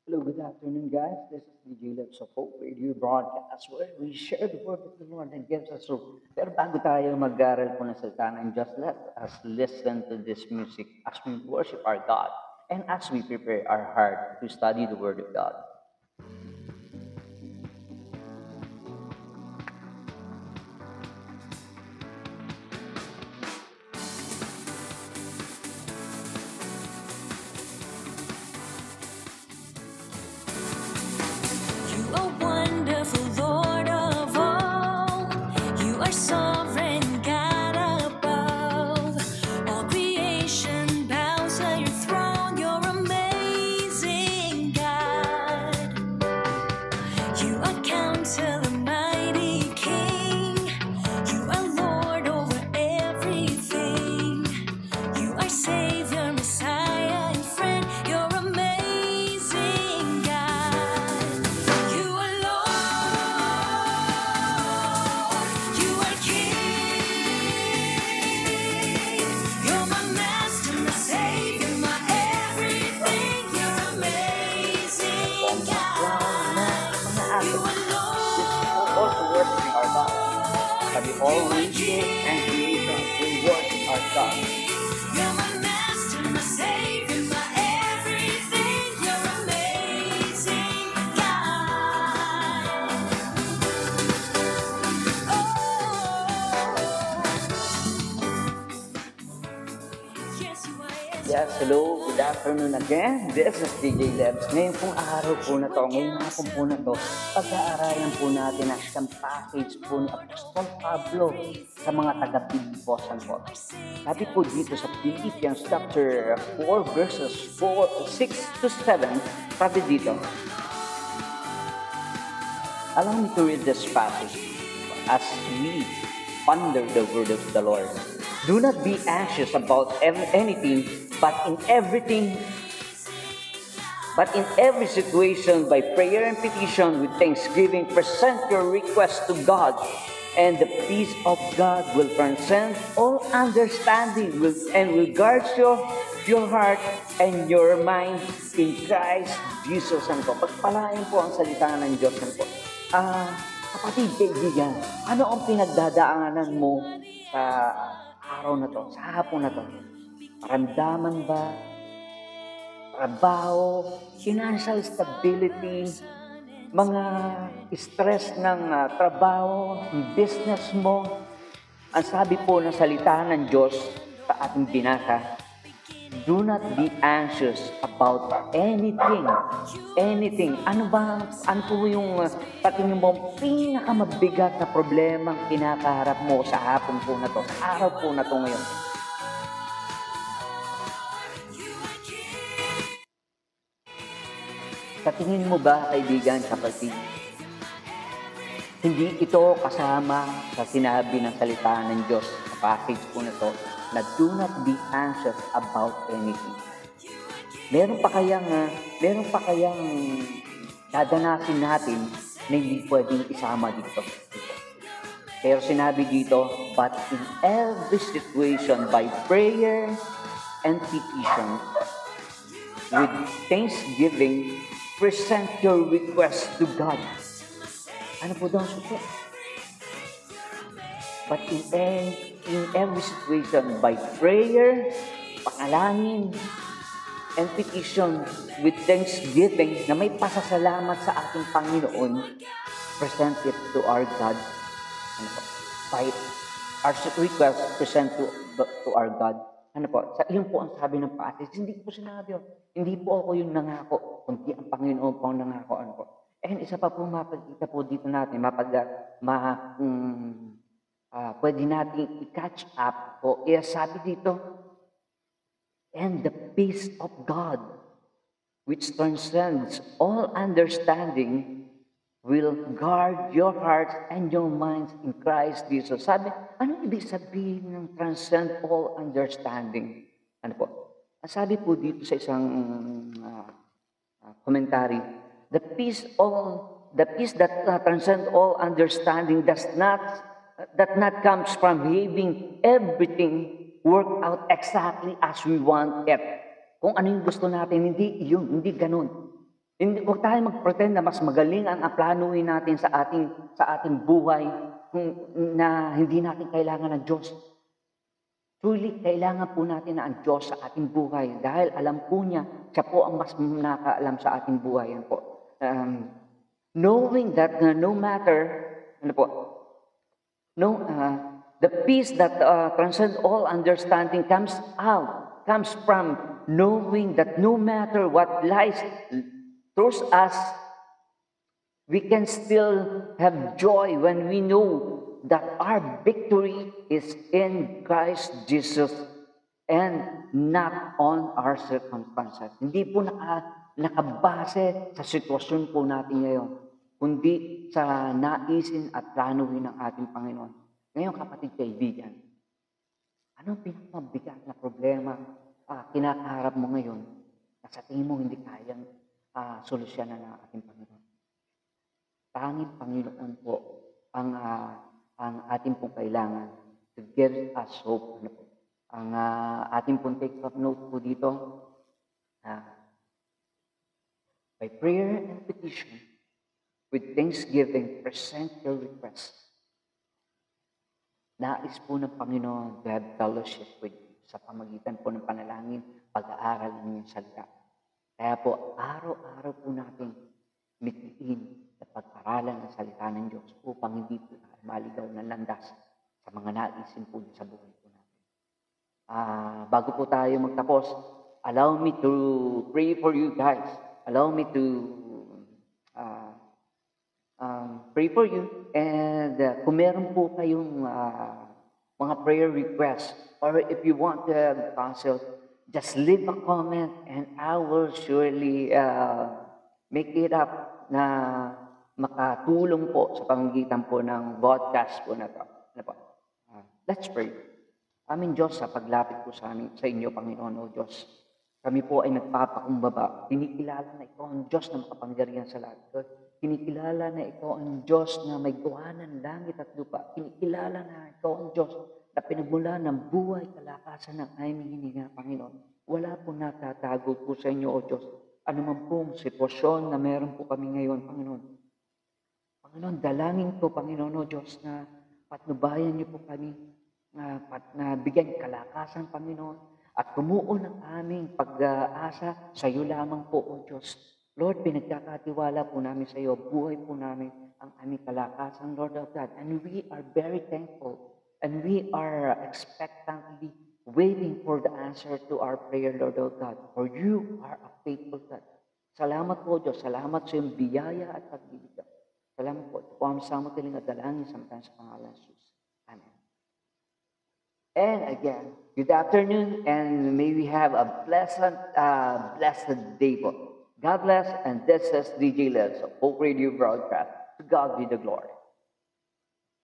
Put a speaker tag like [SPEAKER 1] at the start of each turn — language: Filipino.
[SPEAKER 1] Hello, good afternoon, guys. This is DJ Lips of Hope Radio Broadcast where we share the word of the Lord and gives us hope. Pero bago tayo mag-aral po ng salita ng Diyos, let us listen to this music as we worship our God and as we prepare our heart to study the Word of God.
[SPEAKER 2] You are wonderful, Lord of all. You are sovereign, God above. All creation bows at your throne. You're amazing, God. You are Counselor, mighty King. You are Lord over everything. You are Savior, Messiah, and friend. You're amazing, God. You are Lord. You are King. You're my Master, my Savior, my everything. You're amazing, God. You are
[SPEAKER 1] Also worshiping our God. Sabi, all
[SPEAKER 2] You are
[SPEAKER 1] creation and creation will worship our God.
[SPEAKER 2] You're my Master, my Savior, my everything. You're amazing, God. Yes, you are.
[SPEAKER 1] Yes, hello, good afternoon again. This is DJ Lebs. Ngayon pong araw po na to, ngayong hapon po na to, pag-aaralan po natin ang isang passage po ni Apostol Pablo sa mga taga-Piliposan po. Sabi po dito sa Philippians chapter 4 verses 6 to 7, sabi dito, allow me to read this passage as we ponder the word of the Lord. Do not be anxious about anything, but in every situation, by prayer and petition with thanksgiving, present your requests to God, and the peace of God will transcend all understanding and will guard your heart and your mind in Christ Jesus. Ano po? Pagpalain po ang salita ng Diyos. Ano po? Kapatid, kaibigan, ano ang pinagdadaanan mo sa araw na to, sa hapon na to? Paramdaman ba? Trabaho, financial stability, mga stress ng trabaho, business mo. Ang sabi po ng salita ng Diyos sa ating binasa, do not be anxious about anything. Anything. Ano po yung patingin mo pinakamabigat na problemang kinakaharap mo sa hapon po na to, sa araw po na to ngayon? Sa tingin mo ba, kaibigan, kapatid, hindi ito kasama sa sinabi ng salita ng Diyos sa passage po na to, na do not be anxious about anything. Meron pa kayang dadanasin natin na hindi pwedeng isama dito. Pero sinabi dito, but in every situation, by prayer and petition, with thanksgiving, present your request to God. Ano po daw suko? But in every situation, by prayer, panalangin, and petition, with thanksgiving, na may pasasalamat sa ating Panginoon, present it to our God. Ano po? By our request, present to our God. Ano po? Yun po ang sabi ng passage. Hindi ko sinabi. Hindi po ako yung nangako, kundi ang Panginoon po ang nangako. Ano po? And isa pa po mapagkita po dito natin, pwede natin i-catch up po. Sabi dito, and the peace of God, which transcends all understanding, will guard your hearts and your minds in Christ Jesus. Sabi, ano ibig sabihin ng transcend all understanding? Ano po? Sabi po dito sa isang commentary, the peace that transcends all understanding that not comes from having everything work out exactly as we want it. Kung ano yung gusto natin, hindi ganun. Hindi, huwag tayo mag-pretend na mas magaling ang planuhin natin sa ating buhay na hindi natin kailangan ng Diyos. Truly, kailangan po natin na ang Diyos sa ating buhay dahil alam po niya, siya po ang mas nakakaalam sa ating buhay. Yan po. Knowing that no matter, the peace that transcends all understanding comes from knowing that no matter what lies through us, we can still have joy when we know that our victory is in Christ Jesus and not on our circumstances. Hindi po nakabase sa sitwasyon po natin ngayon, kundi sa naisin at planuhin ng ating Panginoon. Ngayon, kapatid kaibigan, anong pinakamabigat na problema kinakaharap mo ngayon na sa tingin mo hindi kayang solusyonan ng ating Panginoon? Tanging Panginoon po ang ating pong kailangan to give us hope. Ang ating pong take of note po dito, by prayer and petition, with thanksgiving, present your requests. Nais po ng Panginoon to have fellowship with you sa pamagitan po ng panalangin, pag-aaral ng iyong salita. Kaya po, araw-araw po natin mithiin at pag-aralan ng salita ng Diyos upang hindi po tayo maligaw ng landas sa mga naisin po sa buhay po natin. Bago po tayo magtapos, allow me to pray for you guys. Allow me to pray for you. And kung meron po kayong mga prayer requests or if you want to have counsel, just leave a comment and I will surely make it up na makatulong po sa pamamagitan po ng broadcast po na ito. Let's pray. Aming Diyos, sa paglapit po sa inyo, Panginoon o Diyos, kami po ay nagpapakumbaba. Kinikilala na ikaw ang Diyos na makapangyarihan sa lahat. Kinikilala na ikaw ang Diyos na may gawa ng langit at lupa. Kinikilala na ikaw ang Diyos na pinagmula ng buhay, kalakasan ng aming hininga, Panginoon. Wala po natatago po sa inyo, O Diyos. Ano man pong sitwasyon na meron po kami ngayon, Panginoon. Panginoon, dalangin ko, Panginoon, O Diyos, na patnubayan niyo po kami, na bigyan kalakasan, Panginoon, at tumuo ng aming pag-asa sa iyo lamang po, O Diyos. Lord, pinagkakatiwala po namin sa iyo, buhay po namin ang aming kalakasan, Lord of God. And we are very thankful and we are expectantly waiting for the answer to our prayer, Lord of God. For you are a faithful God. Salamat po, Diyos. Salamat sa iyong biyaya at pagbibigay. Salamat po. Ito po ang sama tiling at dalangin sa pangalan ng Jesus. Amen. And again, good afternoon and may we have a blessed day po. God bless, and this is DJ Liz of Hope Radio Broadcast. To God be the glory.